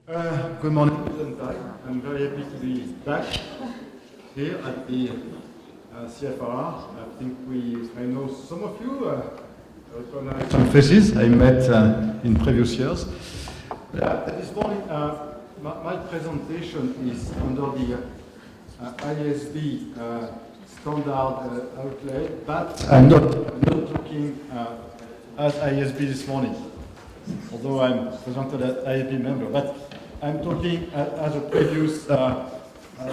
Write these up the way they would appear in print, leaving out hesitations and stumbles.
Good morning. I'm very happy to be back here at the CFRR. I know some of you recognize some faces I met in previous years. This morning, my presentation is under the IASB standard outlay, but I'm not talking as IASB this morning, although I'm presented as IASB member. But I'm talking as a previous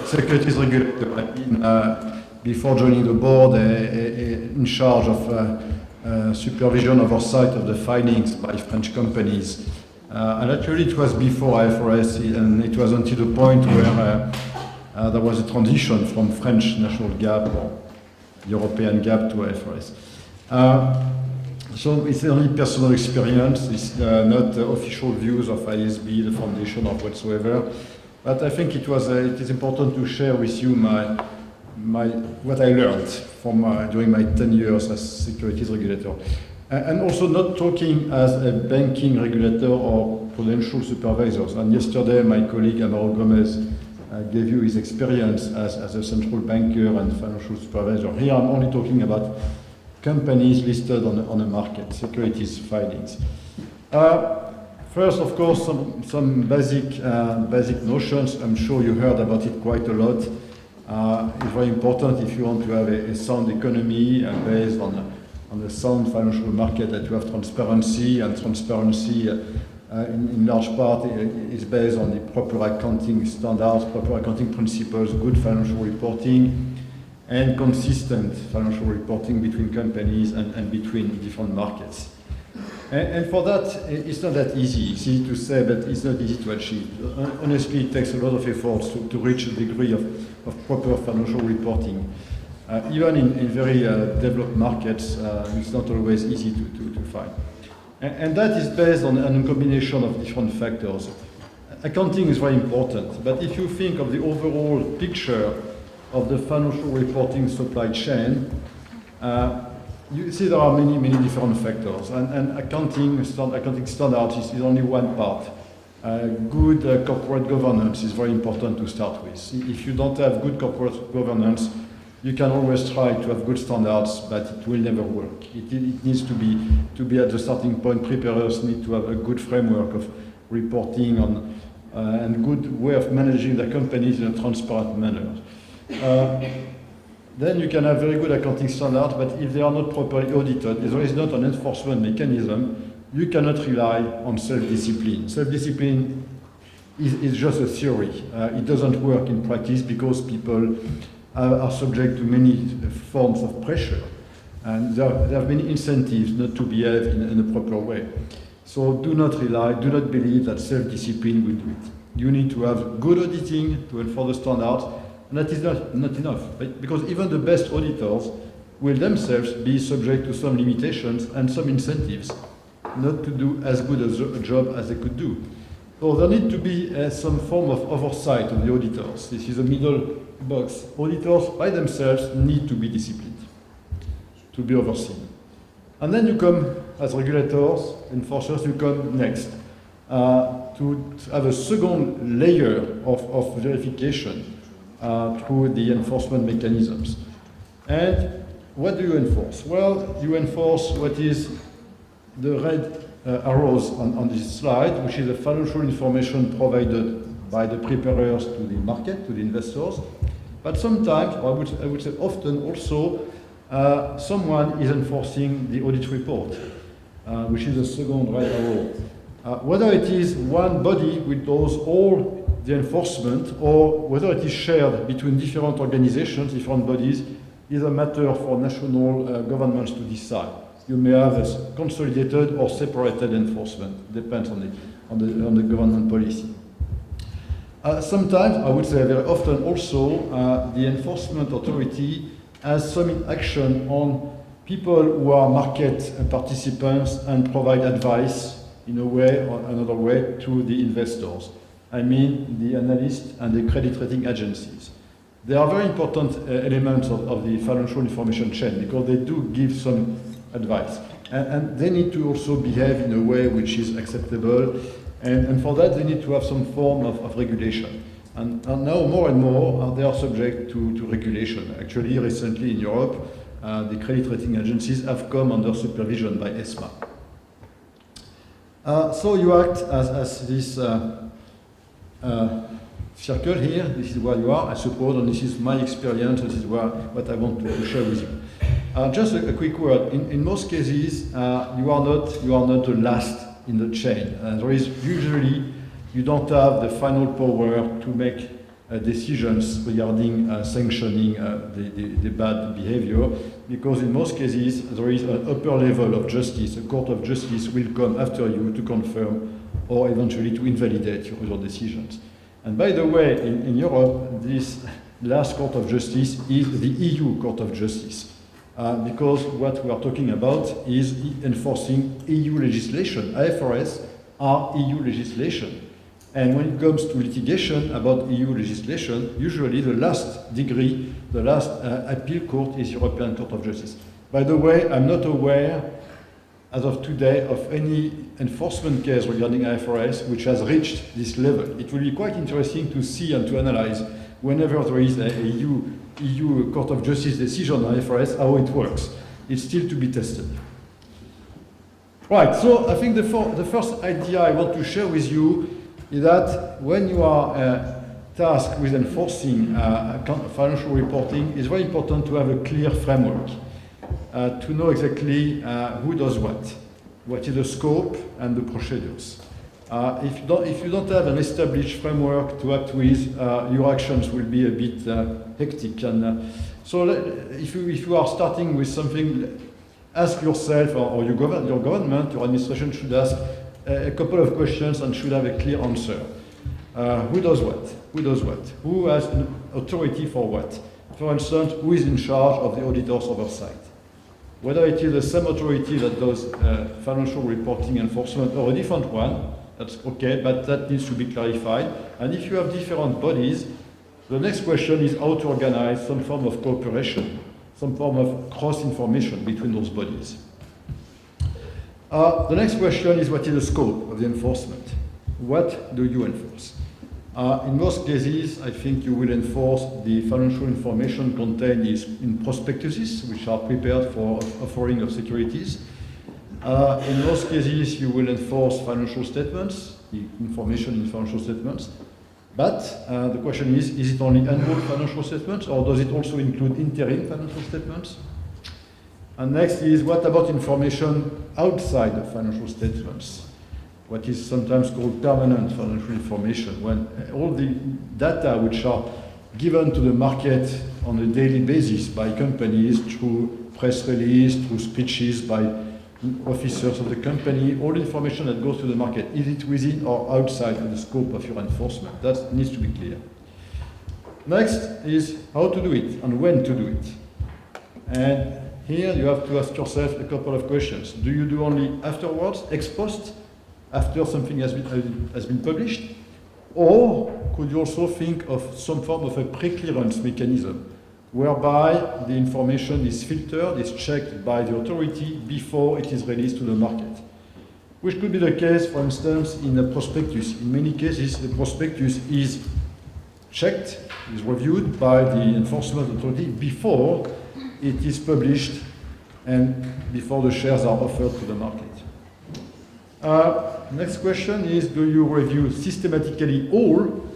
securities regulator. I've been, before joining the board, in charge of supervision oversight of the filings by French companies. And actually it was before IFRS, and it was until the point where there was a transition from French national GAAP or European GAAP to IFRS. So it's only personal experience, it's not official views of IASB, the foundation or whatsoever. But I think it is important to share with you what I learned from during my 10 years as securities regulator. And also not talking as a banking regulator or prudential supervisors. And yesterday my colleague Amaro Gomez gave you his experience as a central banker and financial supervisor. Here I'm only talking about companies listed on the market, securities filings. First, of course, some basic notions. I'm sure you heard about it quite a lot. It's very important if you want to have a sound economy based on a sound financial market, that you have transparency, and transparency in large part is based on the proper accounting standards, proper accounting principles, good financial reporting, and consistent financial reporting between companies and between different markets. And for that, it's not that easy. It's easy to say, but it's not easy to achieve. Honestly, it takes a lot of efforts to reach a degree of proper financial reporting. Even in very developed markets, it's not always easy to find. And that is based on a combination of different factors. Accounting is very important, but if you think of the overall picture of the financial reporting supply chain, you see there are many different factors, and accounting standards is only one part. Good corporate governance is very important to start with. If you don't have good corporate governance, you can always try to have good standards, but it will never work. It needs to be at the starting point. Preparers need to have a good framework of reporting on and good way of managing the companies in a transparent manner. Then you can have very good accounting standards, but if they are not properly audited, if there is not an enforcement mechanism, you cannot rely on self-discipline. Self-discipline is just a theory. It doesn't work in practice because people are subject to many forms of pressure, and there have many incentives not to behave in a proper way. So do not believe that self-discipline will do it. You need to have good auditing to enforce the standards. And that is not enough, right? Because even the best auditors will themselves be subject to some limitations and some incentives not to do as good a job as they could do. So there needs to be some form of oversight of the auditors. This is a middle box. Auditors by themselves need to be disciplined, to be overseen. And then you come, as regulators, enforcers, you come next to have a second layer of verification through the enforcement mechanisms. And what do you enforce? Well, you enforce what is the red arrows on this slide, which is the financial information provided by the preparers to the market, to the investors. But sometimes, or I would say often also, someone is enforcing the audit report, which is the second red arrow. Whether it is one body which does all the enforcement, or whether it is shared between different organizations, different bodies, is a matter for national governments to decide. You may have a consolidated or separated enforcement, depends on the government policy. Sometimes, I would say very often also, the enforcement authority has some action on people who are market participants and provide advice in a way or another way to the investors. I mean the analysts and the credit rating agencies. They are very important elements of the financial information chain because they do give some advice. and they need to also behave in a way which is acceptable, and for that they need to have some form of regulation. And now more and more they are subject to regulation. Actually, recently in Europe, the credit rating agencies have come under supervision by ESMA. So you act as this circle here. This is where you are, I suppose, and this is my experience. This is what I want to share with you. Just a quick word. In most cases, you are not the last in the chain. There is usually you don't have the final power to make decisions regarding sanctioning the bad behavior, because in most cases there is an upper level of justice. A court of justice will come after you to confirm or eventually to invalidate your decisions. And by the way, in Europe, this last court of justice is the EU Court of Justice, because what we are talking about is enforcing EU legislation. IFRS are EU legislation. And when it comes to litigation about EU legislation, usually the last degree, the last appeal court is European Court of Justice. By the way, I'm not aware, as of today, of any enforcement case regarding IFRS which has reached this level. It will be quite interesting to see and to analyze whenever there is a EU Court of Justice decision on IFRS, how it works. It's still to be tested. Right, so I think the first idea I want to share with you is that when you are tasked with enforcing financial reporting, it's very important to have a clear framework, to know exactly who does what is the scope and the procedures. If you don't have an established framework to act with, your actions will be a bit hectic. And so if you are starting with something, ask yourself, or your government, your administration should ask a couple of questions and should have a clear answer. Who does what? Who does what? Who has an authority for what? For instance, who is in charge of the auditor's oversight? Whether it is the same authority that does financial reporting enforcement or a different one, that's okay, but that needs to be clarified. And if you have different bodies, the next question is how to organize some form of cooperation, some form of cross-information between those bodies. The next question is, what is the scope of the enforcement? What do you enforce? In most cases, I think you will enforce the financial information contained in prospectuses, which are prepared for offering of securities. In most cases, you will enforce financial statements, the information in financial statements. But the question is it only annual financial statements, or does it also include interim financial statements? And next is, what about information outside of financial statements? What is sometimes called permanent financial information, when all the data which are given to the market on a daily basis by companies through press release, through speeches by officers of the company, all the information that goes to the market, is it within or outside of the scope of your enforcement? That needs to be clear. Next is how to do it and when to do it. And here you have to ask yourself a couple of questions. Do you do only afterwards, ex post, after something has been published? Or could you also think of some form of a pre-clearance mechanism, whereby the information is filtered, is checked by the authority before it is released to the market? Which could be the case, for instance, in a prospectus. In many cases, the prospectus is checked, is reviewed by the enforcement authority before it is published and before the shares are offered to the market. Next question is, do you review systematically all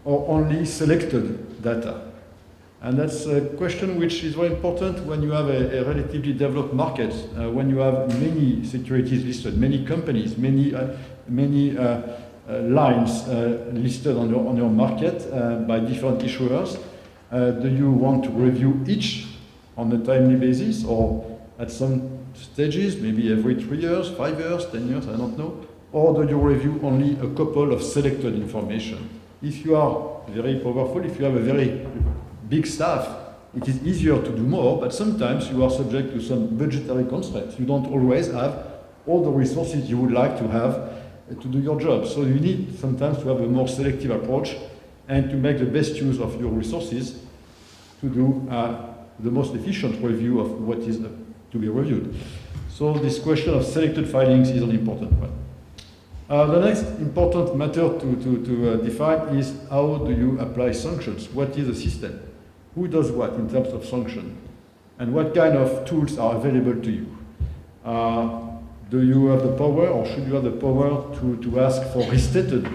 or only selected data? And that's a question which is very important when you have a relatively developed market, when you have many securities listed, many companies, many lines listed on your market by different issuers. Do you want to review each on a timely basis, or at some stages, maybe every 3 years, 5 years, 10 years, I don't know? Or do you review only a couple of selected information? If you are very powerful, if you have a very big staff, it is easier to do more, but sometimes you are subject to some budgetary constraints. You don't always have all the resources you would like to have to do your job. So you need sometimes to have a more selective approach and to make the best use of your resources to do the most efficient review of what is to be reviewed. So this question of selected filings is an important one. The next important matter to define is how do you apply sanctions? What is the system? Who does what in terms of sanction? And what kind of tools are available to you? Do you have the power, or should you have the power to ask for restated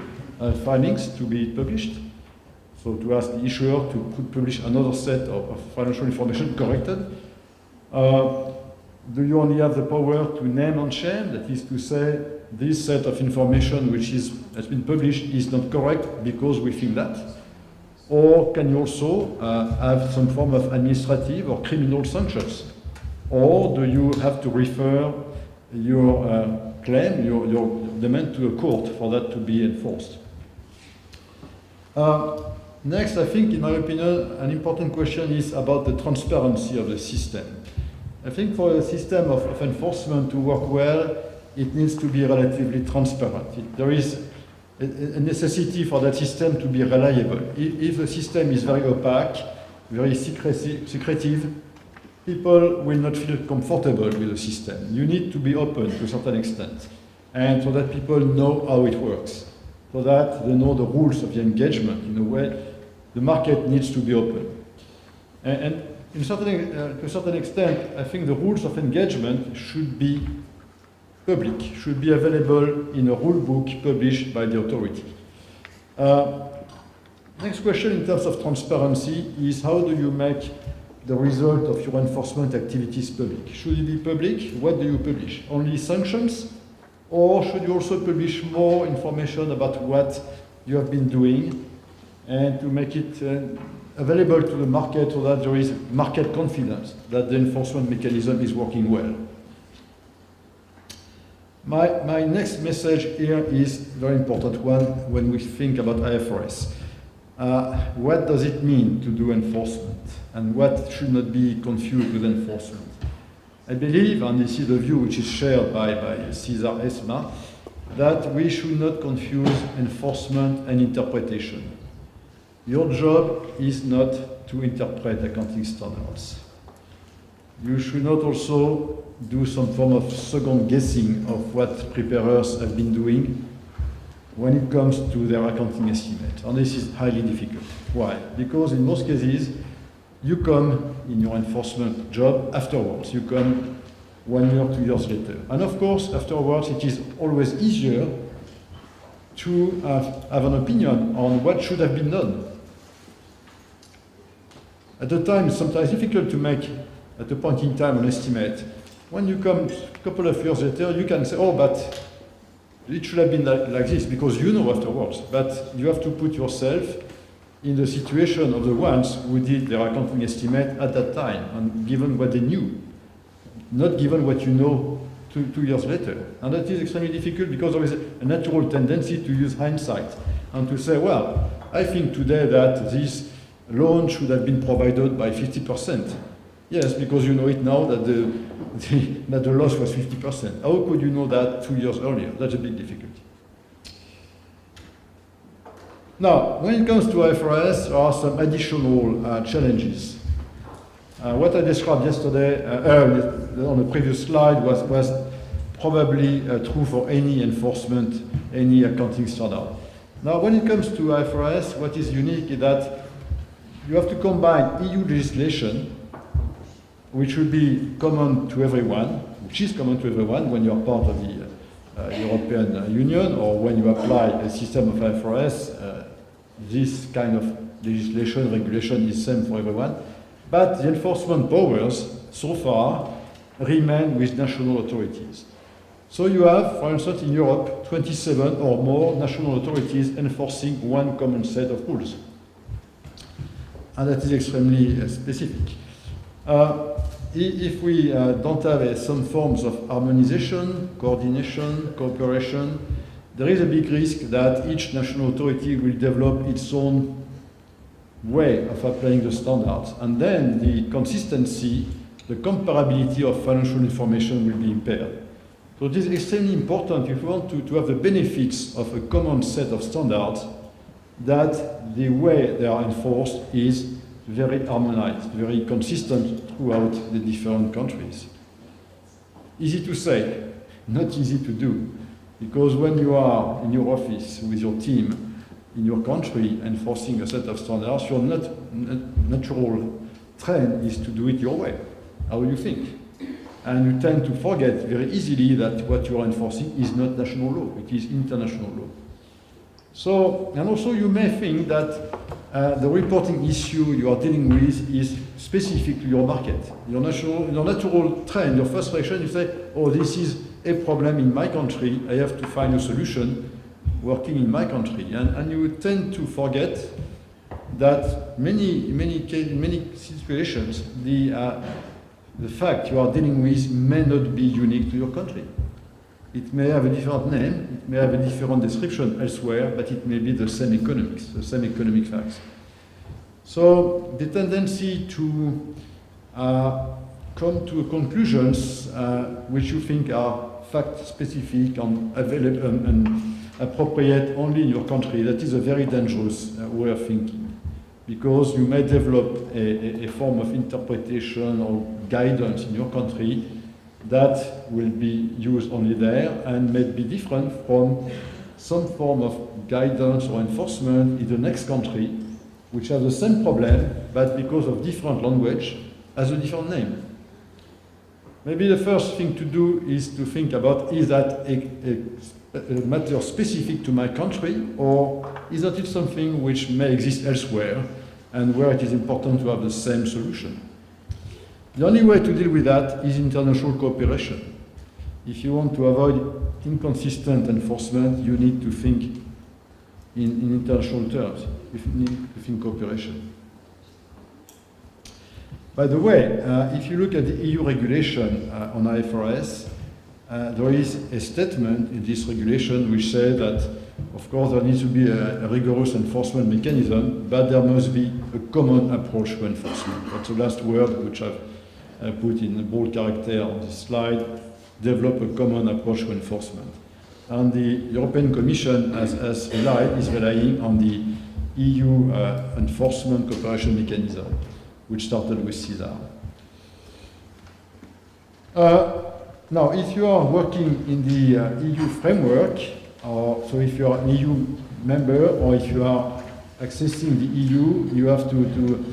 findings to be published? So to ask the issuer to publish another set of financial information corrected? Do you only have the power to name and shame? That is to say, this set of information which has been published is not correct because we think that? Or can you also have some form of administrative or criminal sanctions? Or do you have to refer your claim, your demand to a court for that to be enforced? Next, I think, in my opinion, an important question is about the transparency of the system. I think for a system of enforcement to work well, it needs to be relatively transparent. There is a necessity for that system to be reliable. If the system is very opaque, very secretive, people will not feel comfortable with the system. You need to be open to a certain extent, and so that people know how it works, so that they know the rules of the engagement. In a way, the market needs to be open. And to a certain extent, I think the rules of engagement should be public, should be available in a rule book published by the authority. Next question in terms of transparency is how do you make the result of your enforcement activities public? Should it be public? What do you publish? Only sanctions? Or should you also publish more information about what you have been doing and to make it available to the market so that there is market confidence that the enforcement mechanism is working well? My next message here is a very important one when we think about IFRS. What does it mean to do enforcement? And what should not be confused with enforcement? I believe, and this is the view which is shared by CSAR ESMA, that we should not confuse enforcement and interpretation. Your job is not to interpret accounting standards. You should not also do some form of second guessing of what preparers have been doing when it comes to their accounting estimate. And this is highly difficult. Why? Because in most cases, you come in your enforcement job afterwards. You come 1 year, 2 years later. And of course, afterwards, it is always easier to have an opinion on what should have been done. At the time, it's sometimes difficult to make, at a point in time, an estimate. When you come a couple of years later, you can say, oh, but it should have been like this, because you know afterwards. But you have to put yourself in the situation of the ones who did their accounting estimate at that time, and given what they knew, not given what you know 2 years later. And that is extremely difficult because there is a natural tendency to use hindsight and to say, well, I think today that this loan should have been provided by 50%. Yes, because you know it now that the loss was 50%. How could you know that 2 years earlier? That's a big difficulty. Now, when it comes to IFRS, there are some additional challenges. What I described yesterday on the previous slide was probably true for any enforcement, any accounting standard. Now, when it comes to IFRS, what is unique is that you have to combine EU legislation, which will be common to everyone, which is common to everyone when you are part of the European Union, or when you apply a system of IFRS, this kind of legislation, regulation is same for everyone. But the enforcement powers, so far, remain with national authorities. So you have, for instance, in Europe, 27 or more national authorities enforcing one common set of rules. And that is extremely specific. If we don't have some forms of harmonization, coordination, cooperation, there is a big risk that each national authority will develop its own way of applying the standards. And then the consistency, the comparability of financial information will be impaired. So it is extremely important if we want to have the benefits of a common set of standards, that the way they are enforced is very harmonized, very consistent throughout the different countries. Easy to say, not easy to do. Because when you are in your office with your team in your country enforcing a set of standards, your natural trend is to do it your way, how you think. And you tend to forget very easily that what you are enforcing is not national law, it is international law. So, and also you may think that the reporting issue you are dealing with is specific to your market. Your natural trend, your first reaction, you say, oh, this is a problem in my country, I have to find a solution working in my country. And you tend to forget that many situations, the fact you are dealing with may not be unique to your country. It may have a different name, it may have a different description elsewhere, but it may be the same economics, the same economic facts. So the tendency to come to conclusions which you think are fact-specific and available and appropriate only in your country, that is a very dangerous way of thinking, because you may develop a form of interpretation or guidance in your country that will be used only there and may be different from some form of guidance or enforcement in the next country, which has the same problem, but because of different language, has a different name. Maybe the first thing to do is to think about, is that a matter specific to my country, or is that it something which may exist elsewhere and where it is important to have the same solution? The only way to deal with that is international cooperation. If you want to avoid inconsistent enforcement, you need to think in international terms. You need to think cooperation. By the way, if you look at the EU regulation on IFRS, there is a statement in this regulation which says that, of course, there needs to be a rigorous enforcement mechanism, but there must be a common approach to enforcement. That's the last word which I've put in bold character on this slide: develop a common approach to enforcement. And the European Commission is relying on the EU enforcement cooperation mechanism, which started with CESAR. Now, if you are working in the EU framework, so if you are an EU member or if you are accessing the EU, you have to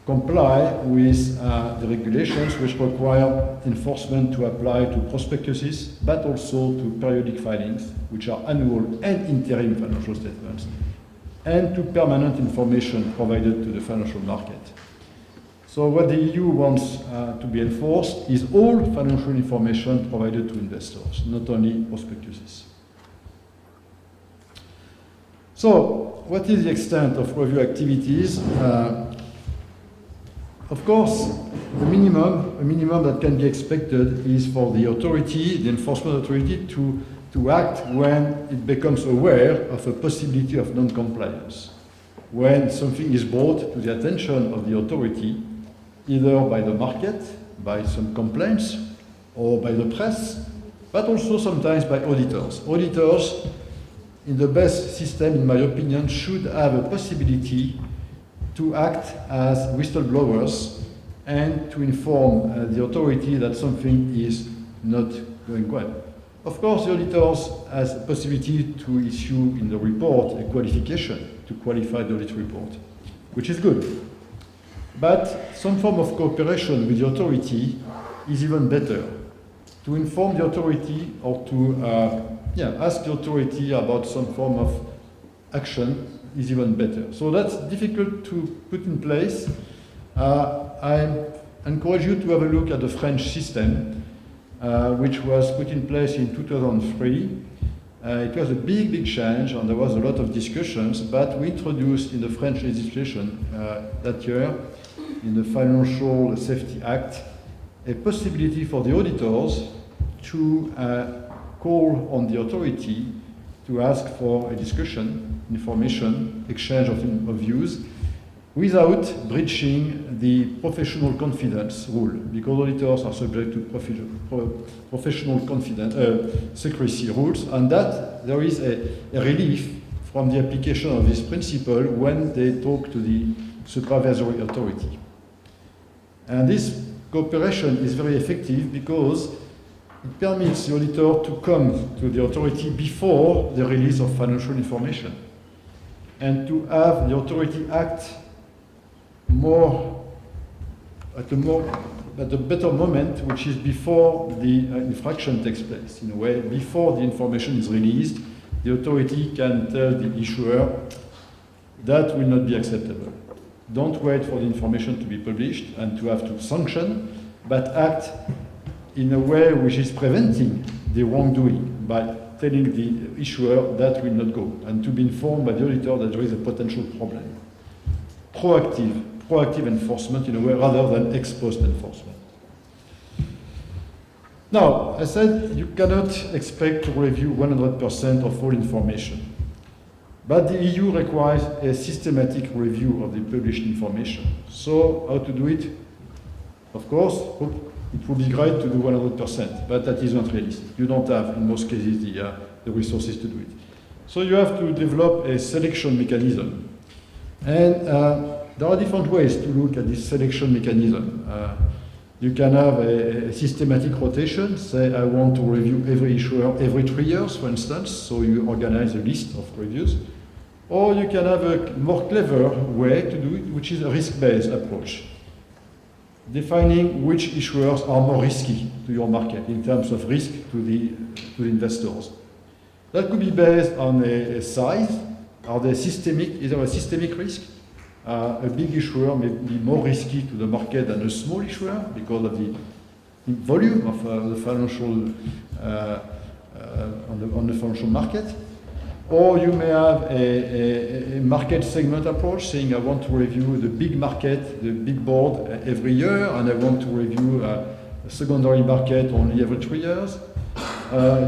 comply with the regulations which require enforcement to apply to prospectuses, but also to periodic filings, which are annual and interim financial statements, and to permanent information provided to the financial market. So what the EU wants to be enforced is all financial information provided to investors, not only prospectuses. So what is the extent of review activities? Of course, a minimum that can be expected is for the authority, the enforcement authority, to act when it becomes aware of a possibility of non-compliance. When something is brought to the attention of the authority, either by the market, by some complaints, or by the press, but also sometimes by auditors. Auditors, in the best system, in my opinion, should have a possibility to act as whistleblowers and to inform the authority that something is not going well. Of course, the auditors has a possibility to issue in the report a qualification to qualify the audit report, which is good. But some form of cooperation with the authority is even better. To inform the authority or to ask the authority about some form of action is even better. So that's difficult to put in place. I encourage you to have a look at the French system, which was put in place in 2003. It was a big change, and there was a lot of discussions, but we introduced in the French legislation that year, in the Financial Safety Act, a possibility for the auditors to call on the authority to ask for a discussion, information, exchange of views, without breaching the professional confidence rule, because auditors are subject to professional confidence, secrecy rules, and that there is a relief from the application of this principle when they talk to the supervisory authority. And this cooperation is very effective because it permits the auditor to come to the authority before the release of financial information and to have the authority act at a better moment, which is before the infraction takes place. In a way, before the information is released, the authority can tell the issuer that will not be acceptable. Don't wait for the information to be published and to have to sanction, but act in a way which is preventing the wrongdoing by telling the issuer that will not go and to be informed by the auditor that there is a potential problem. Proactive enforcement in a way rather than ex post enforcement. Now, I said you cannot expect to review 100% of all information, but the EU requires a systematic review of the published information. So, how to do it? Of course, it would be great to do 100%, but that is not realistic. You don't have, in most cases, the resources to do it. So you have to develop a selection mechanism. And there are different ways to look at this selection mechanism. You can have a systematic rotation, say I want to review every issuer every 3 years, for instance, so you organize a list of reviews. Or you can have a more clever way to do it, which is a risk-based approach, defining which issuers are more risky to your market in terms of risk to the investors. That could be based on a size. Is there a systemic risk? A big issuer may be more risky to the market than a small issuer because of the volume of the financial on the financial market. Or you may have a market segment approach, saying I want to review the big market, the big board every year, and I want to review a secondary market only every 3 years.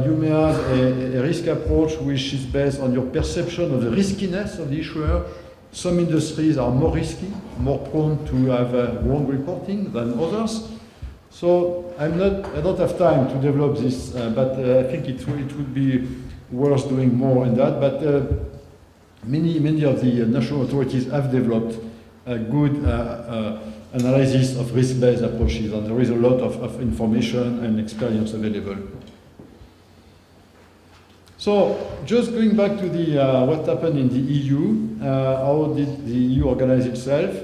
You may have a risk approach which is based on your perception of the riskiness of the issuer. Some industries are more risky, more prone to have wrong reporting than others. So I don't have time to develop this, but I think it would be worth doing more in that. But many of the national authorities have developed a good analysis of risk-based approaches, and there is a lot of information and experience available. So, just going back to what happened in the EU, how did the EU organize itself?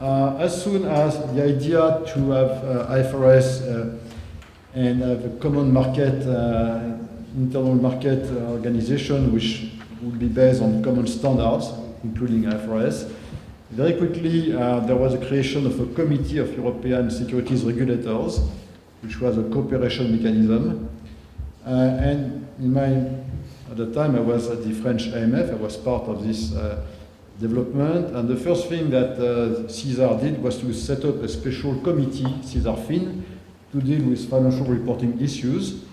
As soon as the idea to have IFRS and have a common market, internal market organization, which would be based on common standards, including IFRS, very quickly there was a creation of a committee of European securities regulators, which was a cooperation mechanism. And at the time I was at the French AMF, I was part of this development, and the first thing that CSAR did was to set up a special committee, CSAR-FIN, to deal with financial reporting issues.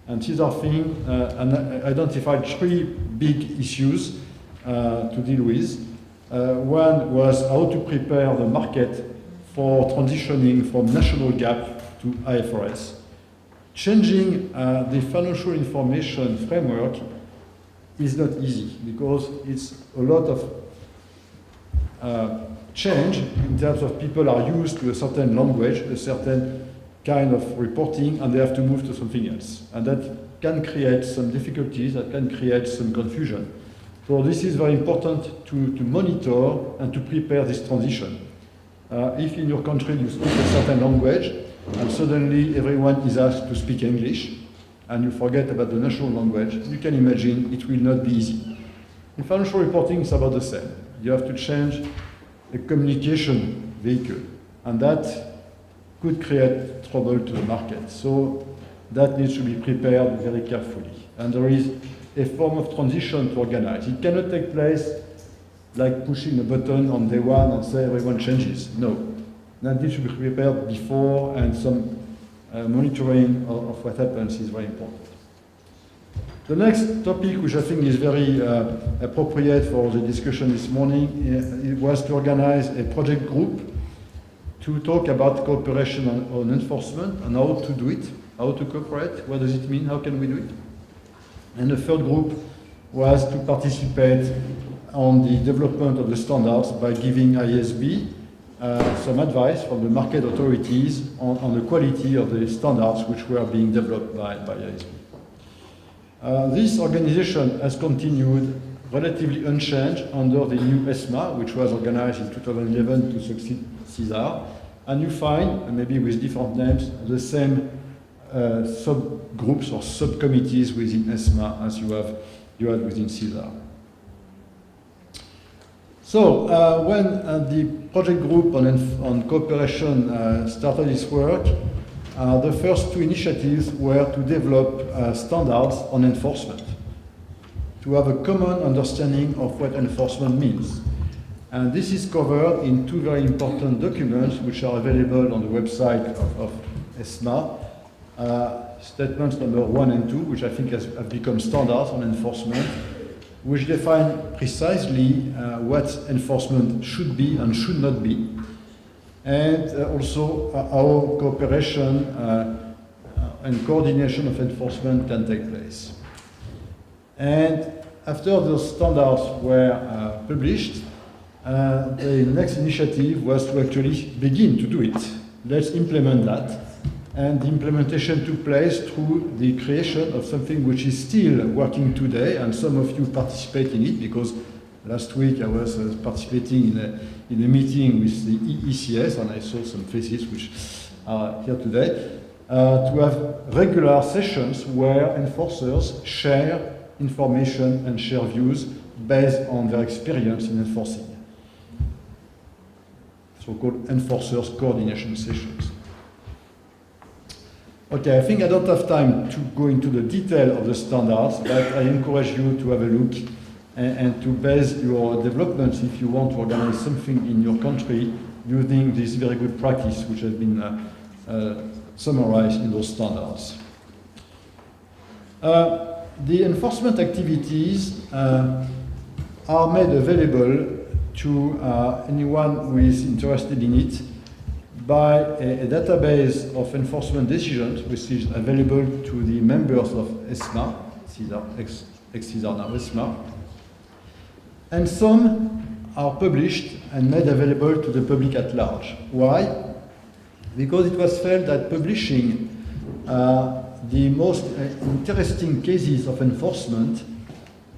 And CSAR-FIN identified 3 big issues to deal with. One was how to prepare the market for transitioning from national GAAP to IFRS. Changing the financial information framework is not easy because it's a lot of change in terms of people are used to a certain language, a certain kind of reporting, and they have to move to something else. And that can create some difficulties, that can create some confusion. So this is very important to monitor and to prepare this transition. If in your country you speak a certain language, and suddenly everyone is asked to speak English, and you forget about the national language, you can imagine it will not be easy. In financial reporting, it's about the same. You have to change the communication vehicle, and that could create trouble to the market. So that needs to be prepared very carefully. And there is a form of transition to organize. It cannot take place like pushing a button on day one and say everyone changes. No. That needs to be prepared before, and some monitoring of what happens is very important. The next topic, which I think is very appropriate for the discussion this morning, it was to organize a project group to talk about cooperation on enforcement and how to do it, how to cooperate, what does it mean, how can we do it. And the third group was to participate on the development of the standards by giving IASB some advice from the market authorities on the quality of the standards which were being developed by ISB. This organization has continued relatively unchanged under the new ESMA, which was organized in 2011 to succeed CESAR. And you find, maybe with different names, the same subgroups or subcommittees within ESMA as you had within CESAR. So when the project group on cooperation started its work, the first two initiatives were to develop standards on enforcement, to have a common understanding of what enforcement means. And this is covered in two very important documents which are available on the website of ESMA. Statements number 1 and 2, which I think have become standards on enforcement, which define precisely what enforcement should be and should not be, and also how cooperation and coordination of enforcement can take place. And after those standards were published, the next initiative was to actually begin to do it. Let's implement that. And the implementation took place through the creation of something which is still working today, and some of you participate in it, because last week I was participating in a meeting with the ECS, and I saw some faces which are here today, to have regular sessions where enforcers share information and share views based on their experience in enforcing. So-called enforcers coordination sessions. Okay, I think I don't have time to go into the detail of the standards, but I encourage you to have a look and to base your developments if you want to organize something in your country using this very good practice which has been summarized in those standards. The enforcement activities are made available to anyone who is interested in it by a database of enforcement decisions, which is available to the members of ESMA, ex-CESAR now ESMA. And some are published and made available to the public at large. Why? Because it was felt that publishing the most interesting cases of enforcement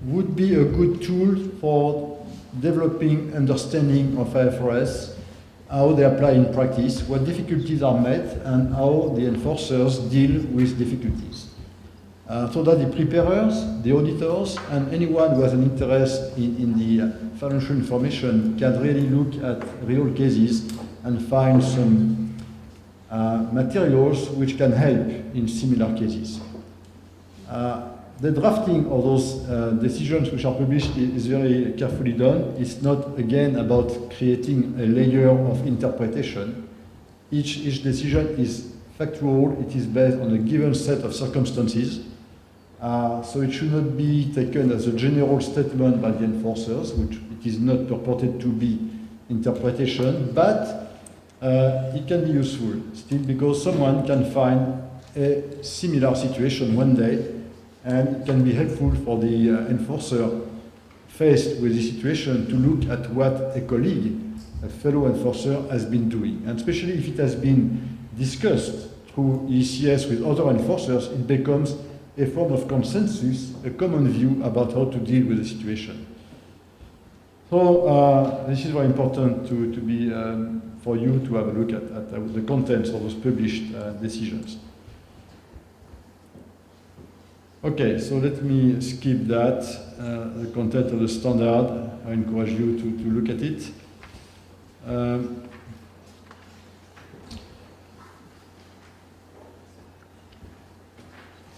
would be a good tool for developing understanding of IFRS, how they apply in practice, what difficulties are met, and how the enforcers deal with difficulties. So that the preparers, the auditors, and anyone who has an interest in the financial information can really look at real cases and find some materials which can help in similar cases. The drafting of those decisions which are published is very carefully done. It's not, again, about creating a layer of interpretation. Each decision is factual. It is based on a given set of circumstances. So it should not be taken as a general statement by the enforcers, which it is not purported to be interpretation, but it can be useful still, because someone can find a similar situation one day, and it can be helpful for the enforcer faced with the situation to look at what a colleague, a fellow enforcer, has been doing. And especially if it has been discussed through ECS with other enforcers, it becomes a form of consensus, a common view about how to deal with the situation. So this is very important to be, for you to have a look at the contents of those published decisions. Okay, so let me skip that, the content of the standard. I encourage you to look at it.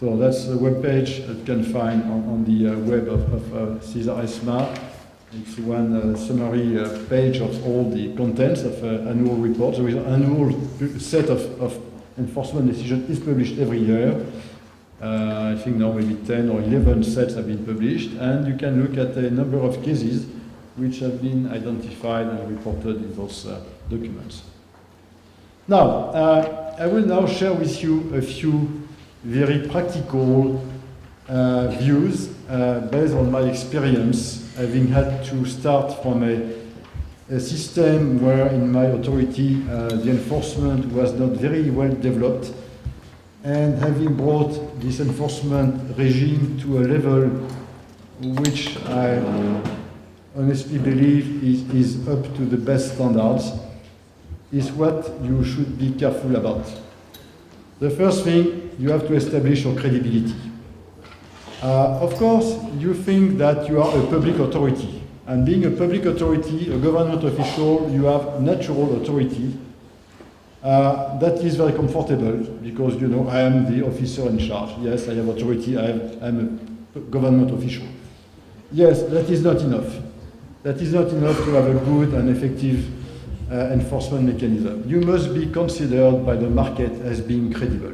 So that's the web page that you can find on the web of CESAR ESMA. It's one summary page of all the contents of annual reports. So an annual set of enforcement decisions is published every year. I think now maybe 10 or 11 sets have been published, and you can look at a number of cases which have been identified and reported in those documents. Now, I will now share with you a few very practical views based on my experience, having had to start from a a system where in my authority the enforcement was not very well developed, and having brought this enforcement regime to a level which I honestly believe is up to the best standards, is what you should be careful about. The first thing, you have to establish your credibility. Of course, you think that you are a public authority, and being a public authority, a government official, you have natural authority. That is very comfortable because, you know, I am the officer in charge. Yes, I have authority, I'm a government official. Yes, that is not enough. That is not enough to have a good and effective enforcement mechanism. You must be considered by the market as being credible.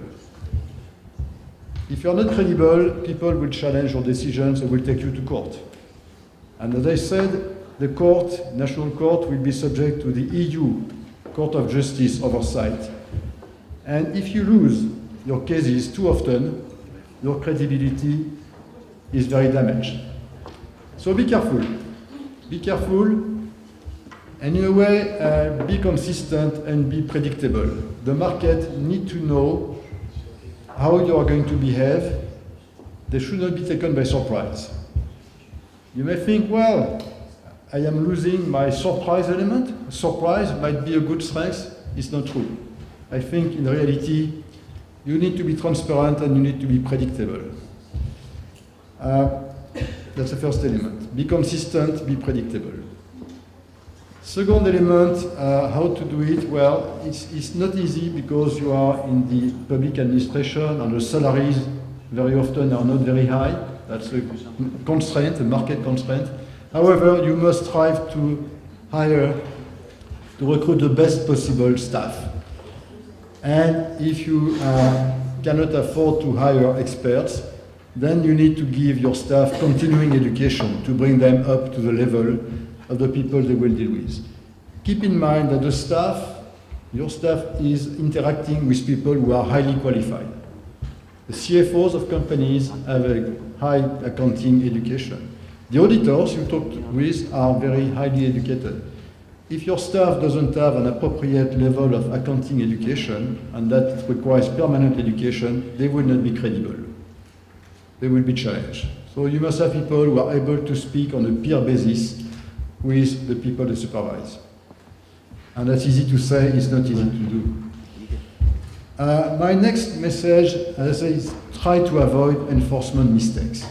If you are not credible, people will challenge your decisions and will take you to court. And as I said, the court, national court, will be subject to the EU Court of Justice oversight. And if you lose your cases too often, your credibility is very damaged. So be careful. Be careful, and in a way, be consistent and be predictable. The market need to know how you are going to behave. They should not be taken by surprise. You may think, well, I am losing my surprise element. Surprise might be a good strength. It's not true. I think in reality, you need to be transparent and you need to be predictable. That's the first element. Be consistent, be predictable. Second element, how to do it? Well, it's not easy because you are in the public administration and the salaries very often are not very high. That's a constraint, a market constraint. However, you must strive to recruit the best possible staff. And if you cannot afford to hire experts, then you need to give your staff continuing education to bring them up to the level of the people they will deal with. Keep in mind that your staff is interacting with people who are highly qualified. The CFOs of companies have a high accounting education. The auditors you talk with are very highly educated. If your staff doesn't have an appropriate level of accounting education, and that requires permanent education, they will not be credible. They will be challenged. So you must have people who are able to speak on a peer basis with the people they supervise. And that's easy to say, it's not easy to do. My next message, as I say, is try to avoid enforcement mistakes.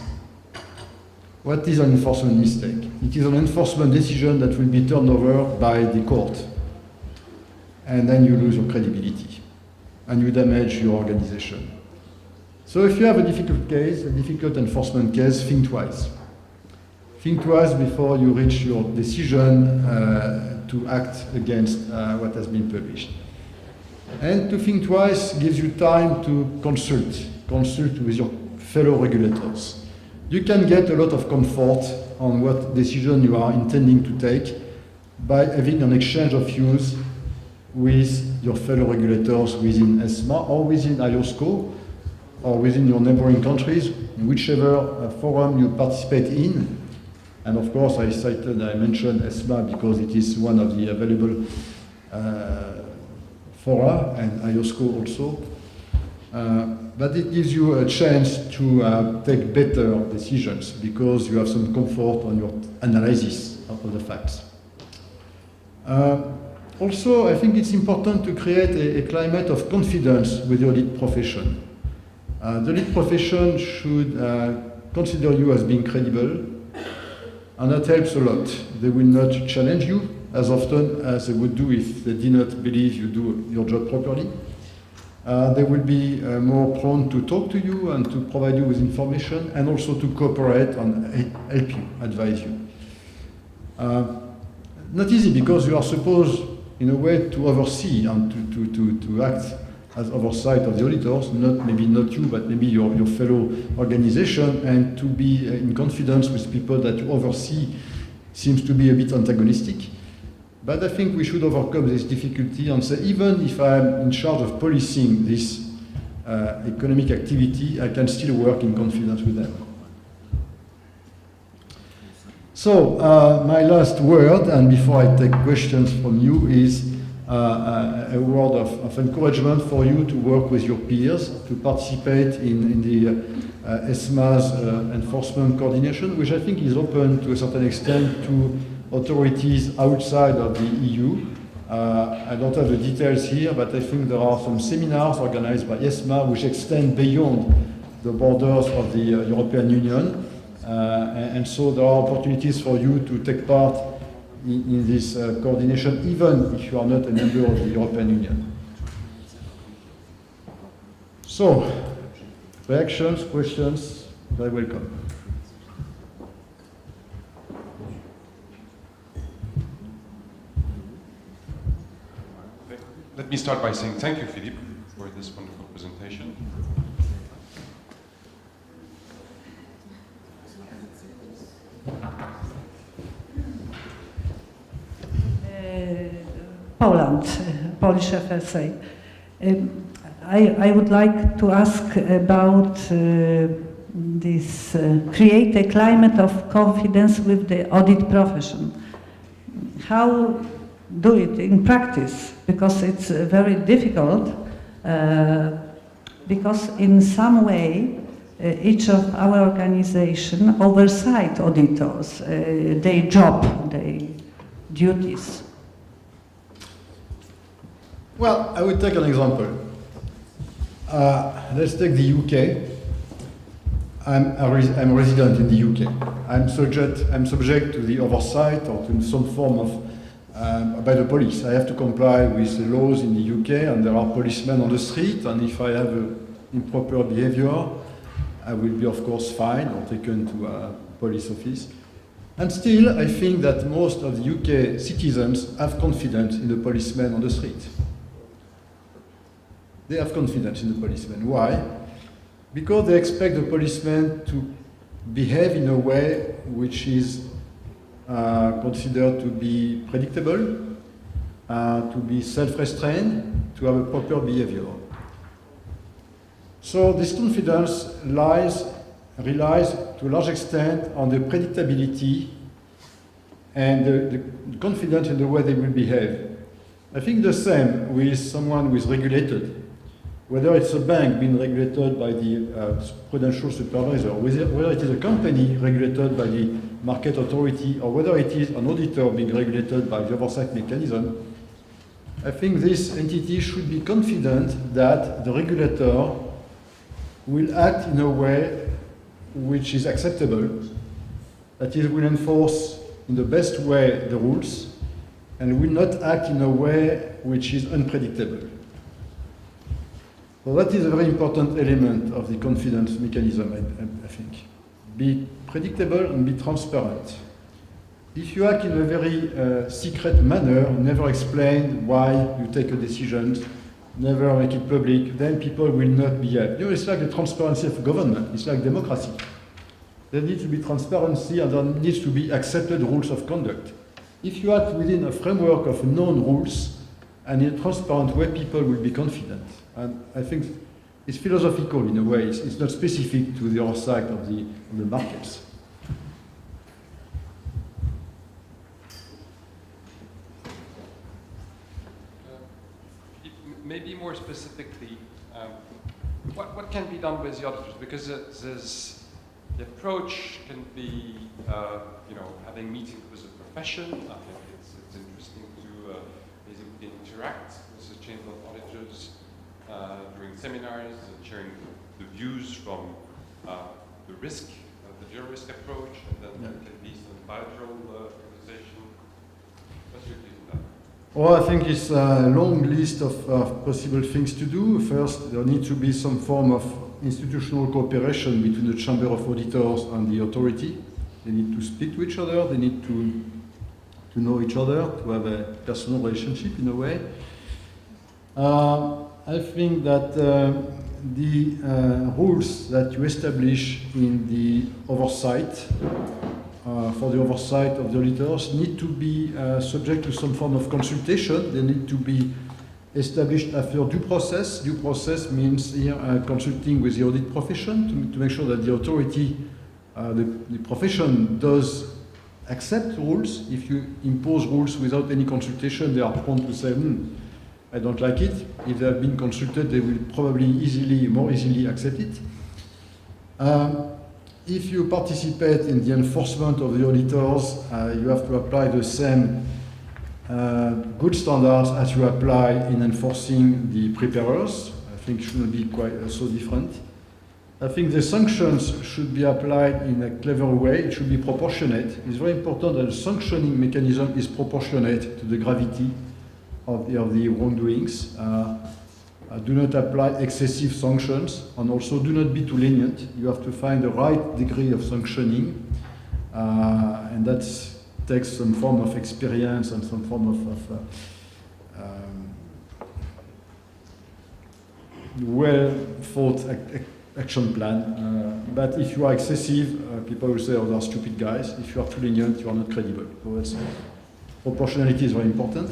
What is an enforcement mistake? It is an enforcement decision that will be turned over by the court. And then you lose your credibility. And you damage your organization. So if you have a difficult case, a difficult enforcement case, think twice. Think twice before you reach your decision to act against what has been published. And to think twice gives you time to consult with your fellow regulators. You can get a lot of comfort on what decision you are intending to take by having an exchange of views with your fellow regulators within ESMA or within IOSCO, or within your neighboring countries, in whichever forum you participate in. And of course, I mentioned ESMA because it is one of the available fora, and IOSCO also. But it gives you a chance to take better decisions because you have some comfort on your analysis of the facts. Also, I think it's important to create a climate of confidence with the audit profession. The audit profession should consider you as being credible, and that helps a lot. They will not challenge you as often as they would do if they did not believe you do your job properly. They will be more prone to talk to you and to provide you with information, and also to cooperate and help you, advise you. Not easy because you are supposed, in a way, to oversee and to act as oversight of the auditors, maybe not you, but maybe your fellow organization, and to be in confidence with people that you oversee seems to be a bit antagonistic. But I think we should overcome this difficulty and say, even if I'm in charge of policing this economic activity, I can still work in confidence with them. So, my last word, and before I take questions from you, is a word of encouragement for you to work with your peers, to participate in the ESMA's enforcement coordination, which I think is open to a certain extent to authorities outside of the EU. I don't have the details here, but I think there are some seminars organized by ESMA which extend beyond the borders of the European Union. And so there are opportunities for you to take part in this coordination, even if you are not a member of the European Union. So, reactions, questions, very welcome. Let me start by saying thank you, Philippe, for this wonderful presentation. Poland, Polish FSA. I would like to ask about this create a climate of confidence with the audit profession. How do it in practice? Because it's very difficult, because in some way each of our organization oversight auditors, their job, their duties. Well, I would take an example. Let's take the UK. I'm a resident in the UK. I'm subject to the oversight or to some form of by the police. I have to comply with the laws in the UK, and there are policemen on the street, and if I have improper behavior, I will be, of course, fined or taken to a police office. And still, I think that most of the UK citizens have confidence in the policemen on the street. They have confidence in the policemen. Why? Because they expect the policemen to behave in a way which is considered to be predictable, to be self-restrained, to have a proper behavior. So this confidence relies to a large extent on the predictability and the confidence in the way they will behave. I think the same with someone who is regulated. Whether it's a bank being regulated by the prudential supervisor, whether it is a company regulated by the market authority, or whether it is an auditor being regulated by the oversight mechanism, I think this entity should be confident that the regulator will act in a way which is acceptable, that it will enforce in the best way the rules, and will not act in a way which is unpredictable. So that is a very important element of the confidence mechanism, I think. Be predictable and be transparent. If you act in a very secret manner, never explain why you take a decision, never make it public, then people will not behave. You know, it's like the transparency of government. It's like democracy. There needs to be transparency, and there needs to be accepted rules of conduct. If you act within a framework of known rules, and in a transparent way, people will be confident. And I think it's philosophical in a way. It's not specific to the oversight of the markets. Maybe more specifically, what can be done with the auditors? Because the approach can be, having meetings with the profession. I think it's interesting to basically interact with the Chamber of Auditors during seminars, sharing the views from the risk, the general risk approach, and then there can be some bilateral organization. What's your take on that? Well, I think it's a long list of possible things to do. First, there needs to be some form of institutional cooperation between the Chamber of Auditors and the authority. They need to speak to each other, they need to know each other, to have a personal relationship in a way. I think that the rules that you establish in the oversight, for the oversight of the auditors, need to be subject to some form of consultation. They need to be established after due process. Due process means here consulting with the audit profession to make sure that the authority, the profession does accept rules. If you impose rules without any consultation, they are prone to say, I don't like it. If they have been consulted, they will probably more easily accept it. If you participate in the enforcement of the auditors, you have to apply the same good standards as you apply in enforcing the preparers. I think it shouldn't be quite so different. I think the sanctions should be applied in a clever way. It should be proportionate. It's very important that the sanctioning mechanism is proportionate to the gravity of the wrongdoings. Do not apply excessive sanctions, and also do not be too lenient. You have to find the right degree of sanctioning, and that takes some form of experience and some form of well-thought action plan. But if you are excessive, people will say, oh, they're stupid guys. If you are too lenient, you are not credible. So that's, proportionality is very important.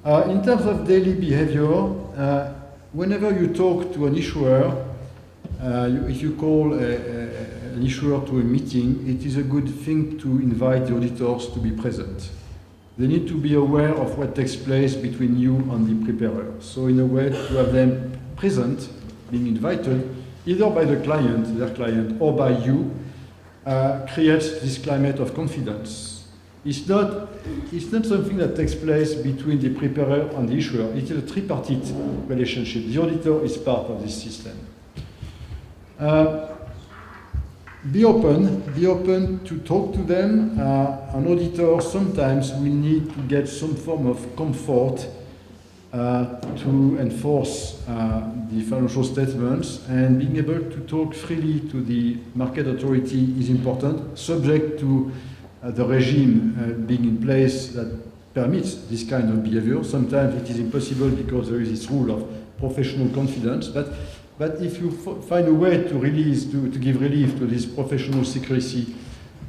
In terms of daily behavior, whenever you talk to an issuer, if you call an issuer to a meeting, it is a good thing to invite the auditors to be present. They need to be aware of what takes place between you and the preparer. So in a way, to have them present, being invited, either by the client, their client, or by you, creates this climate of confidence. It's not something that takes place between the preparer and the issuer. It is a tripartite relationship. The auditor is part of this system. Be open to talk to them. An auditor sometimes will need to get some form of comfort to enforce the financial statements, and being able to talk freely to the market authority is important, subject to the regime being in place that permits this kind of behavior. Sometimes it is impossible because there is this rule of professional confidence, but if you find a way to give relief to this professional secrecy,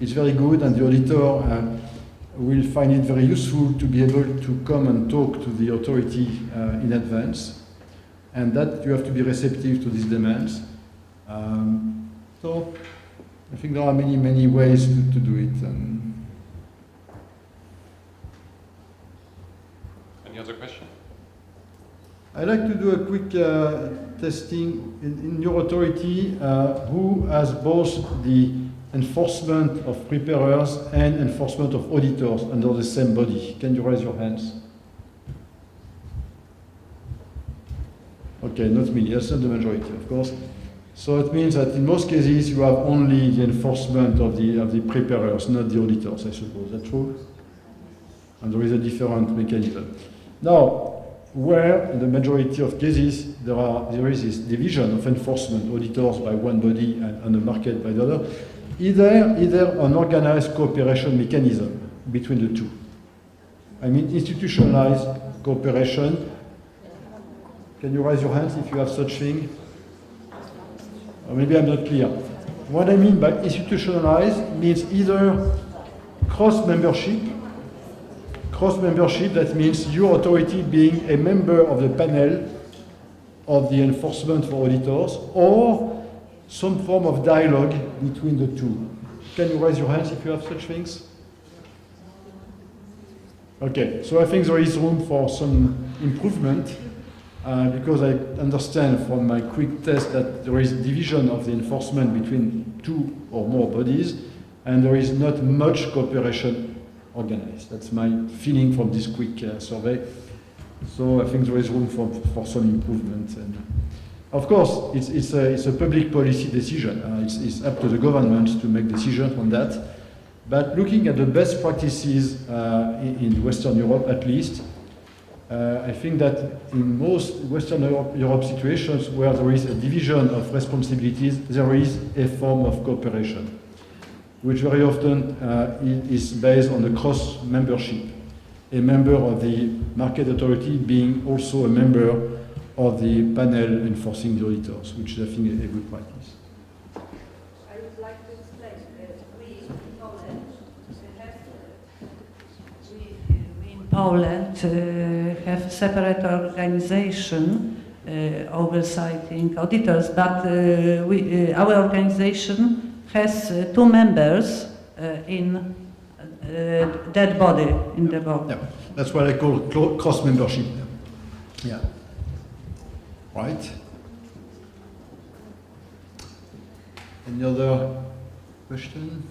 it's very good, and the auditor will find it very useful to be able to come and talk to the authority in advance, and that you have to be receptive to these demands. So I think there are many ways to do it. Any other question? I'd like to do a quick testing in your authority. Who has both the enforcement of preparers and enforcement of auditors under the same body? Can you raise your hands? Okay, not me. That's not the majority, of course. So it means that in most cases you have only the enforcement of the preparers, not the auditors, I suppose. Is that true? And there is a different mechanism. Now, where in the majority of cases there is this division of enforcement, auditors by one body and the market by the other, either an organized cooperation mechanism between the two. I mean institutionalized cooperation. Can you raise your hands if you have such thing? Or maybe I'm not clear. What I mean by institutionalized means either cross-membership, that means your authority being a member of the panel of the enforcement for auditors, or some form of dialogue between the two. Can you raise your hands if you have such things? Okay, so I think there is room for some improvement, because I understand from my quick test that there is division of the enforcement between two or more bodies, and there is not much cooperation organized. That's my feeling from this quick survey. So I think there is room for some improvement. And of course, it's a public policy decision. It's up to the government to make decisions on that. But looking at the best practices in Western Europe, at least, I think that in most Western Europe situations where there is a division of responsibilities, there is a form of cooperation, which very often is based on the cross-membership, a member of the market authority being also a member of the panel enforcing the auditors, which I think is a good practice. I would like to explain. We in Poland have a separate organization oversighting auditors, but our organization has two members in dead body in the board. Yeah, that's what I call cross membership. Yeah. Right. Any other question?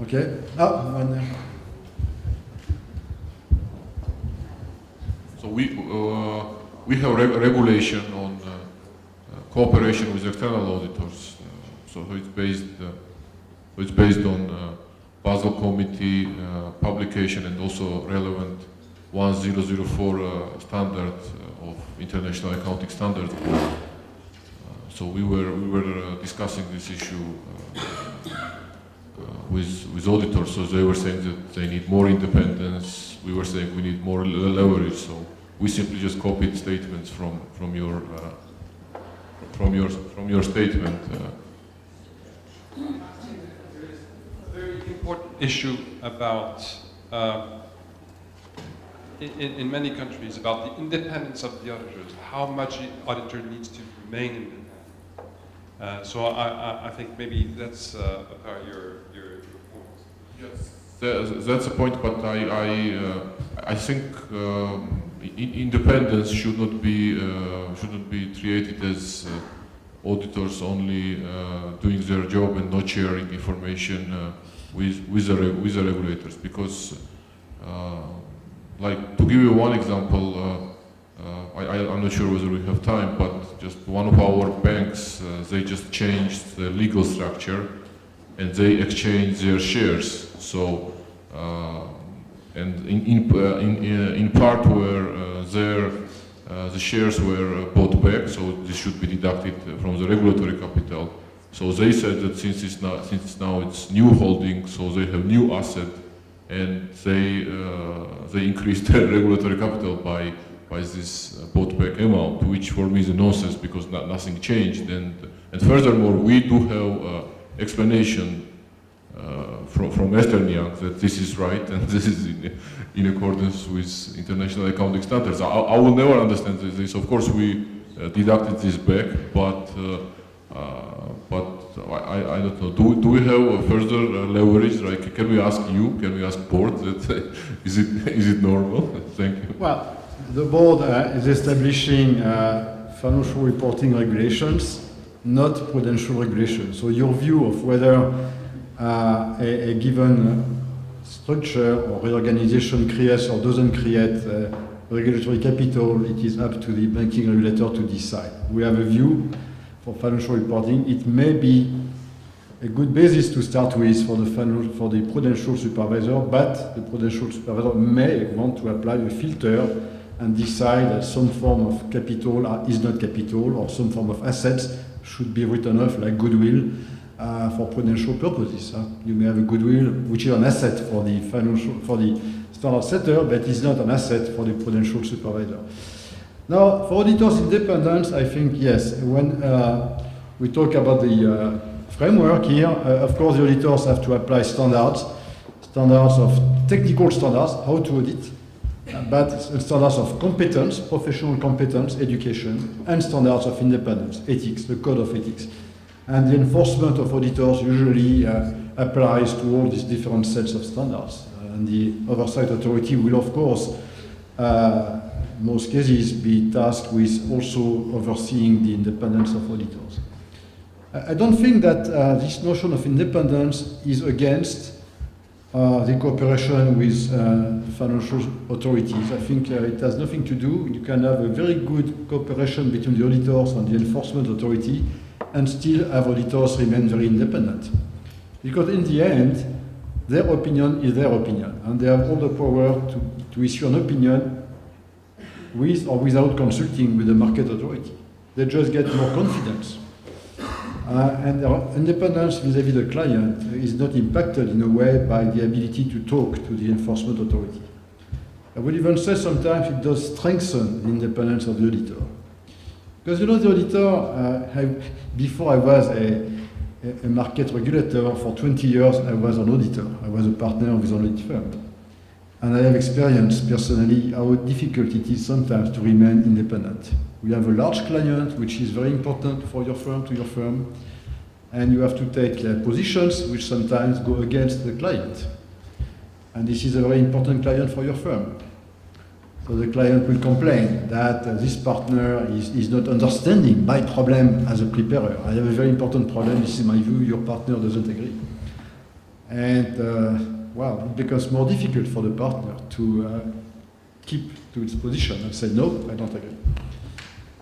Okay. One there. So we have regulation on cooperation with external auditors. So it's based on Basel Committee publication and also relevant 1004 standard of International Accounting Standards. So we were discussing this issue with auditors. So they were saying that they need more independence. We were saying we need more leverage. So we simply just copied statements from your statement. Very important issue about, in many countries, about the independence of the auditors, how much the auditor needs to remain independent. So I think maybe that's about your point. Yes, that's a point, but I think independence should not be treated as auditors only doing their job and not sharing information with the regulators. Because, like, to give you one example, I'm not sure whether we have time, but just one of our banks, they just changed the legal structure and they exchanged their shares. So, and in part where the shares were bought back, so this should be deducted from the regulatory capital. So they said that since it's now it's new holding, so they have new asset, and they increased their regulatory capital by this bought back amount, which for me is a nonsense because nothing changed. And furthermore, we do have explanation from Ernst & Young that this is right and this is in accordance with international accounting standards. I will never understand this. Of course, we deducted this back, but I don't know. Do we have further leverage? Like, can we ask you? Can we ask board? That is it normal? Thank you. Well, the board is establishing financial reporting regulations, not prudential regulations. So your view of whether a given structure or reorganization creates or doesn't create regulatory capital, it is up to the banking regulator to decide. We have a view for financial reporting. It may be a good basis to start with for the prudential supervisor, but the prudential supervisor may want to apply a filter and decide that some form of capital is not capital, or some form of assets should be written off, like goodwill, for prudential purposes. You may have a goodwill which is an asset for the standard setter, but is not an asset for the prudential supervisor. Now, for auditors' independence, I think yes. When we talk about the framework here, of course, the auditors have to apply standards of technical standards, how to audit, but standards of competence, professional competence, education, and standards of independence, ethics, the code of ethics. And the enforcement of auditors usually applies to all these different sets of standards. And the oversight authority will, of course, most cases, be tasked with also overseeing the independence of auditors. I don't think that this notion of independence is against the cooperation with financial authorities. I think it has nothing to do. You can have a very good cooperation between the auditors and the enforcement authority and still have auditors remain very independent. Because in the end, their opinion is their opinion, and they have all the power to issue an opinion with or without consulting with the market authority. They just get more confidence. And their independence vis-à-vis the client is not impacted in a way by the ability to talk to the enforcement authority. I would even say sometimes it does strengthen the independence of the auditor. Because you know, the auditor, before I was a market regulator, for 20 years I was an auditor. I was a partner with an audit firm. And I have experienced personally how difficult it is sometimes to remain independent. We have a large client, which is very important for your firm, to your firm. and you have to take positions which sometimes go against the client. And this is a very important client for your firm. So the client will complain that this partner is not understanding my problem as a preparer. I have a very important problem, this is my view, your partner doesn't agree. And well, it becomes more difficult for the partner to keep to its position and say, no, I don't agree.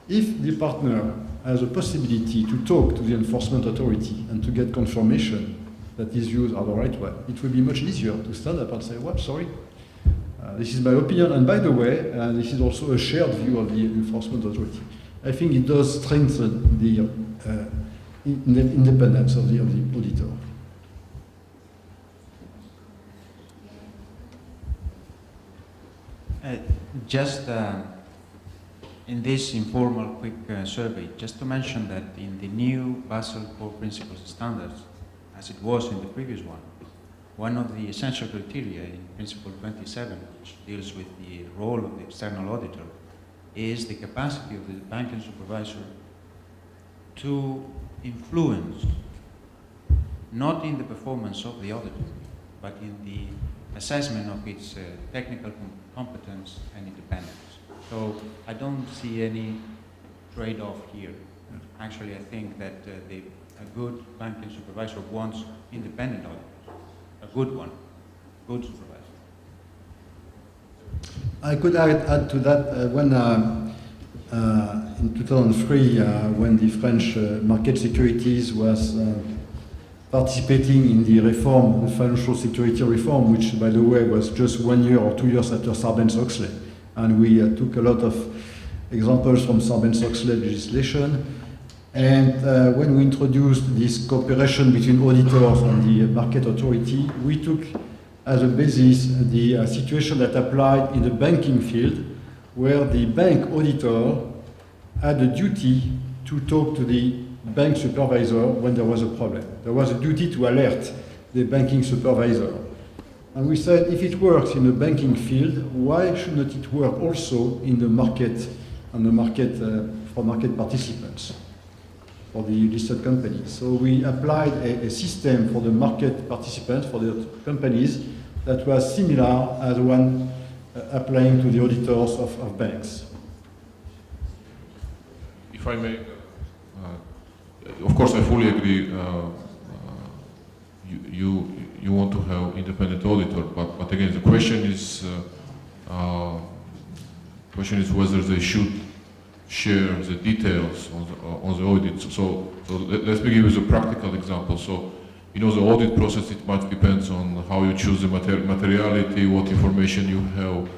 If the partner has a possibility to talk to the enforcement authority and to get confirmation that his views are the right one, it will be much easier to stand up and say, well, sorry, this is my opinion, and by the way, this is also a shared view of the enforcement authority. I think it does strengthen the independence of the auditor. Just in this informal quick survey, just to mention that in the new Basel IV Principles and Standards, as it was in the previous one of the essential criteria in Principle 27, which deals with the role of the external auditor, is the capacity of the banking supervisor to influence, not in the performance of the auditor, but in the assessment of its technical competence and independence. So I don't see any trade-off here. Actually, I think that a good banking supervisor wants independent auditors. A good one, good supervisor. I could add to that when in 2003, when the French market securities was participating in the reform, the financial security reform, which, by the way, was just 1 year or 2 years after Sarbanes-Oxley, and we took a lot of examples from Sarbanes-Oxley legislation. And when we introduced this cooperation between auditors and the market authority, we took as a basis the situation that applied in the banking field, where the bank auditor had a duty to talk to the bank supervisor when there was a problem. There was a duty to alert the banking supervisor. And we said, if it works in the banking field, why shouldn't it work also in the market, on the market for market participants, for the listed companies? So we applied a system for the market participants, for the companies, that was similar as one applying to the auditors of banks. If I may, of course, I fully agree. You want to have independent auditor, but again, the question is whether they should share the details on the audit. So let me give you a practical example. So, the audit process, it much depends on how you choose the materiality, what information you have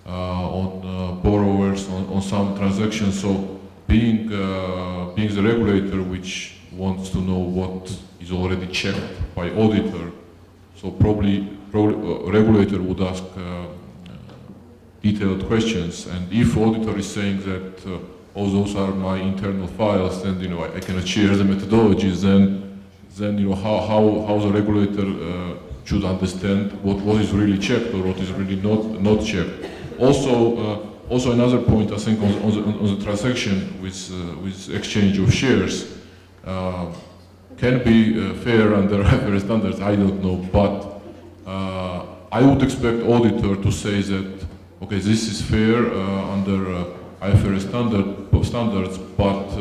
on borrowers, on some transactions. So being the regulator which wants to know what is already checked by auditor, so probably regulator would ask detailed questions. And if auditor is saying that those are my internal files, then I cannot share the methodologies, then how the regulator should understand what is really checked or what is really not checked. Also another point, I think, on the transaction with exchange of shares can be fair under IFRS standards, I don't know, but I would expect auditor to say that, okay, this is fair under IFRS standards, but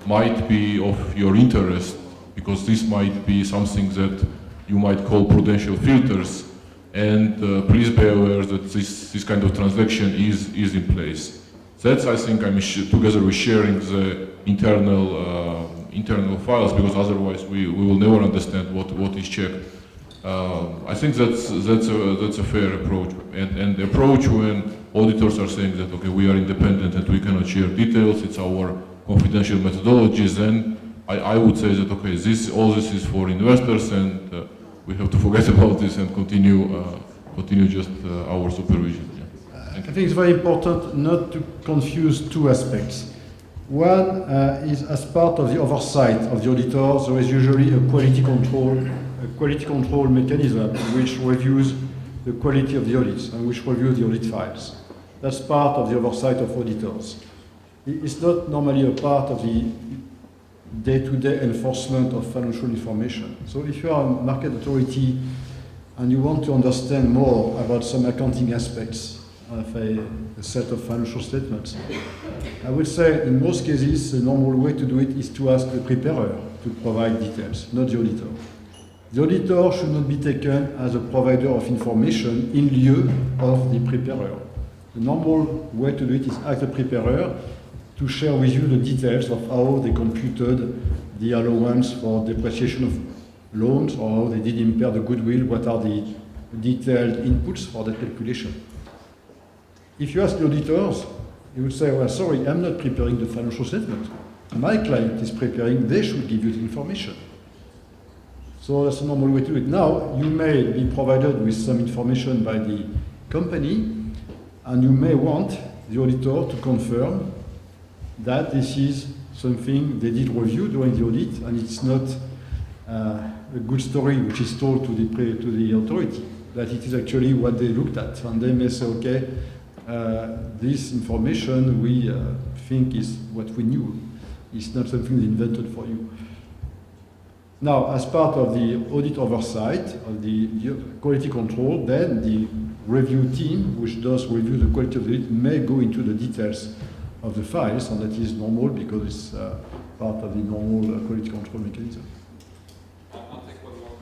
might be of your interest, because this might be something that you might call prudential filters, and please be aware that this kind of transaction is in place. That's, I think, together with sharing the internal files, because otherwise we will never understand what is checked. I think that's a fair approach, and the approach when auditors are saying that, okay, we are independent and we cannot share details, it's our confidential methodologies, then I would say that, okay, all this is for investors, and we have to forget about this and continue just our supervision. Yeah. I think it's very important not to confuse two aspects. One is, as part of the oversight of the auditors, there is usually a quality control mechanism which reviews the quality of the audits and which reviews the audit files. That's part of the oversight of auditors. It's not normally a part of the day-to-day enforcement of financial information. So if you are a market authority and you want to understand more about some accounting aspects of a set of financial statements, I would say in most cases the normal way to do it is to ask the preparer to provide details, not the auditor. The auditor should not be taken as a provider of information in lieu of the preparer. The normal way to do it is ask the preparer to share with you the details of how they computed the allowance for depreciation of loans, or how they did impair the goodwill, what are the detailed inputs for that calculation. If you ask the auditors, you would say, well, sorry, I'm not preparing the financial statement. My client is preparing, they should give you the information. So that's the normal way to do it. Now, you may be provided with some information by the company, and you may want the auditor to confirm that this is something they did review during the audit, and it's not a good story which is told to the authority, that it is actually what they looked at. And they may say, okay, this information we think is what we knew. It's not something they invented for you. Now, as part of the audit oversight of the quality control, then the review team, which does review the quality of the audit, may go into the details of the files, and that is normal because it's part of the normal quality control mechanism. I'll take one more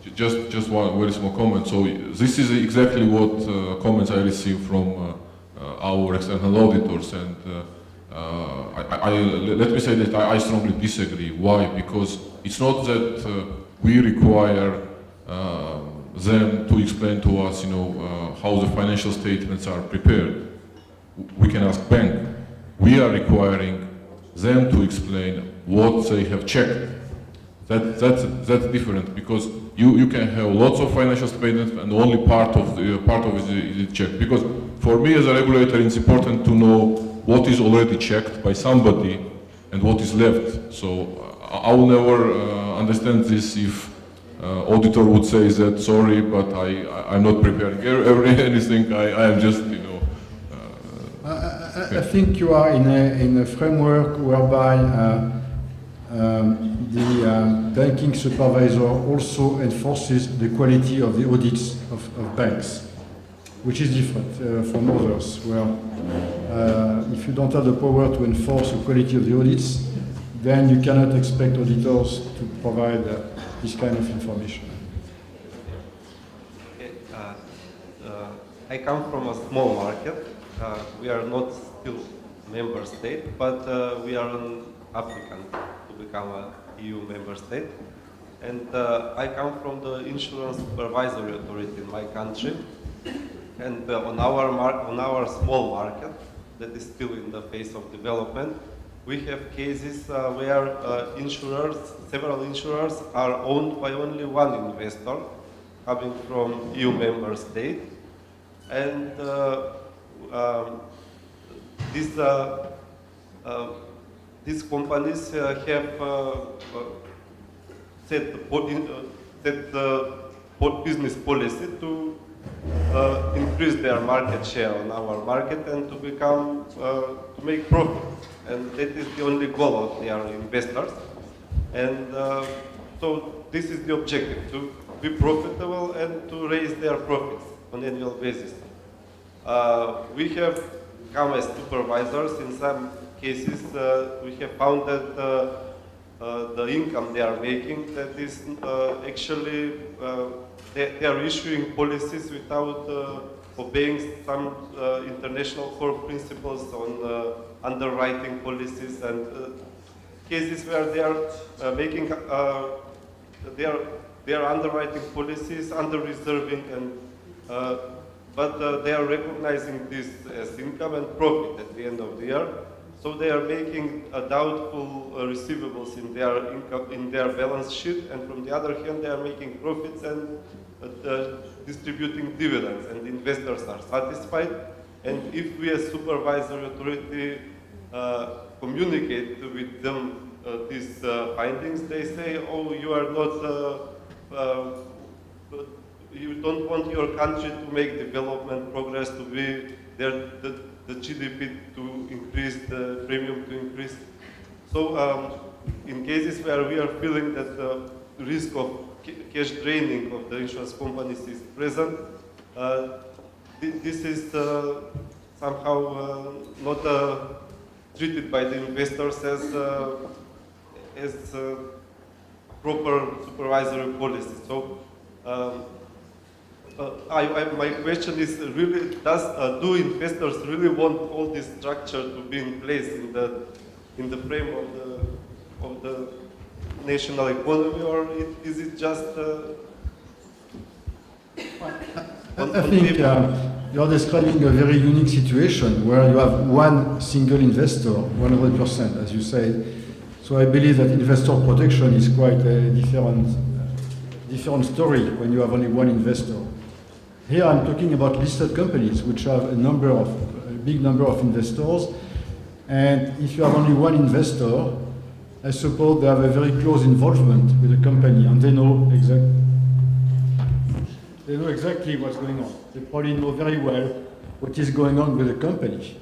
question. Just one very small comment. So this is exactly what comments I received from our external auditors, and let me say that I strongly disagree. Why? Because it's not that we require them to explain to us, how the financial statements are prepared. We can ask bank. We are requiring them to explain what they have checked. That's different, because you can have lots of financial statements and only part of it is checked. Because for me as a regulator, it's important to know what is already checked by somebody and what is left. So I will never understand this if auditor would say that, sorry, but I'm not preparing anything. I am just, I think you are in a framework whereby the banking supervisor also enforces the quality of the audits of banks, which is different from others, where if you don't have the power to enforce the quality of the audits, then you cannot expect auditors to provide this kind of information. Okay, I come from a small market. We are not still member state, but we are an applicant to become a EU member state. And I come from the insurance supervisory authority in my country. And on our small market, that is still in the phase of development, we have cases where several insurers are owned by only one investor, coming from EU member state. And these companies have set the business policy to increase their market share on our market and to make profit. And that is the only goal of their investors. And so this is the objective, to be profitable and to raise their profits on an annual basis. We have come as supervisors. In some cases, we have found that the income they are making, that is actually, they are issuing policies without obeying some international core principles on underwriting policies, and cases where they are making they are underwriting policies, under reserving, and but they are recognizing this as income and profit at the end of the year. So they are making doubtful receivables in their income, in their balance sheet, and from the other hand, they are making profits and distributing dividends, and investors are satisfied. And if we as supervisory authority communicate with them these findings, they say, oh, you are not, you don't want your country to make development progress, to be there, the GDP to increase, the premium to increase. So in cases where we are feeling that the risk of cash draining of the insurance companies is present, this is somehow not treated by the investors as proper supervisory policy. So my question is really, do investors really want all this structure to be in place in the frame of the national economy, or is it just I think you're describing a very unique situation where you have one single investor, 100%, as you say. So I believe that investor protection is quite a different story when you have only one investor. Here I'm talking about listed companies which have a big number of investors, and if you have only one investor, I suppose they have a very close involvement with the company, and they know exactly what's going on. They probably know very well what is going on with the company,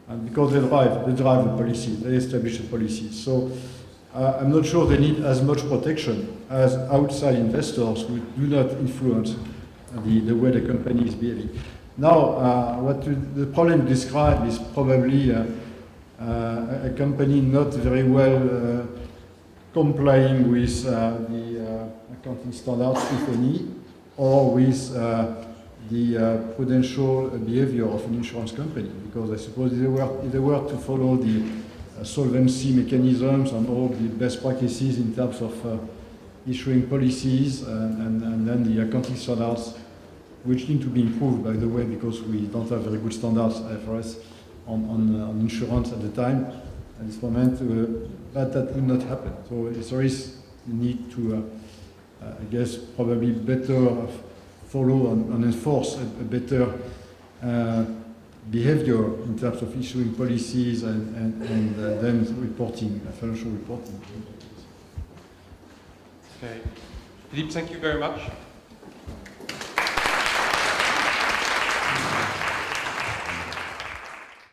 and because they drive the policy, they establish a policy. So I'm not sure they need as much protection as outside investors who do not influence the way the company is behaving. Now, the problem described is probably a company not very well complying with the accounting standards, if any, or with the prudential behavior of an insurance company. Because I suppose if they were to follow the solvency mechanisms and all the best practices in terms of issuing policies and then the accounting standards, which need to be improved, by the way, because we don't have very good standards, IFRS, on insurance at the time, at this moment, but that will not happen. So there is a need to, I guess, probably better follow and enforce a better behavior in terms of issuing policies and then reporting, financial reporting. Okay. Philippe, thank you very much.